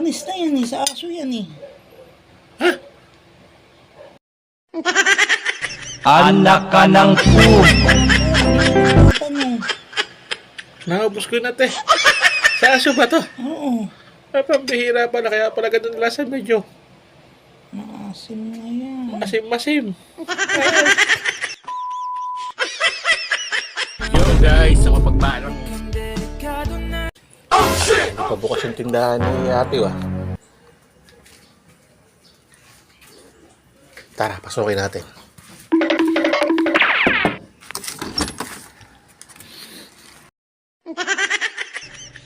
Panis na yan eh, sa aso yan eh. Anak ka ng po. Ano? Naubos ko na, te. Sa aso ba to? Oo, Ay, pambihira pala. Kaya pala ganun lasa medyo maasim na yan. masim-masim. Yo guys, sa mapagpalang. Oh shit! Pabukas yung tindahan ni ate, wa. Tara, pasukin natin.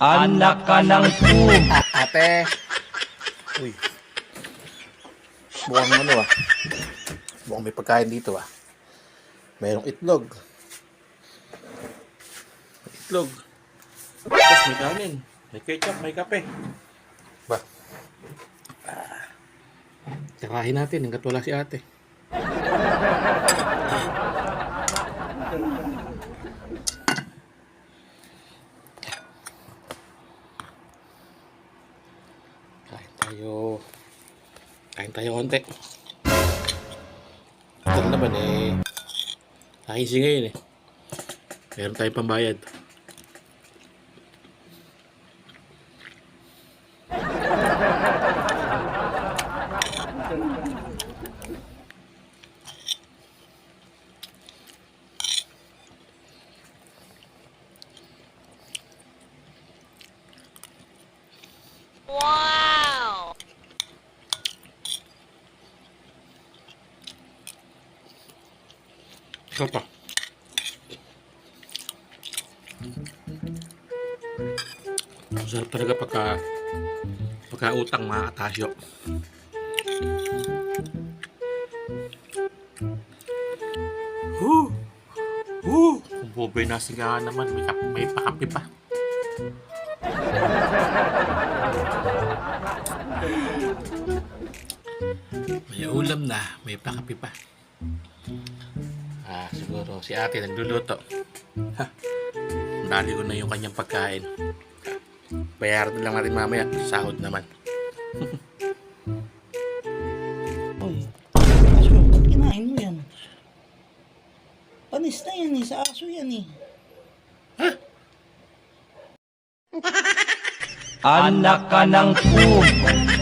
Anak ka ng po. Ate! Uy. Mukhang ano ah. Mukhang may pagkain dito ah. Mayroong itlog. Itlog. Tapos may kanin. May ketchup, may kape. Ba? Tirahin natin hanggat wala si ate. Kain tayo konti. Ito naman eh. Nakisi ngayon eh. Meron tayong pambayad. Wow! Ikaw pa. Masarap talaga pagka utang mga atasyo. Kung boboy na sigahan naman, may pakapi pa. May ulam na, may pakapi pa. Siguro si ate nagluluto. Dali ko na yung kanyang pagkain. Bayaran na lang natin mamaya. Sahod naman. Uy, aso, ba't kinain mo yan? Panis na yan eh, sa aso yan eh. Anak ka ng po.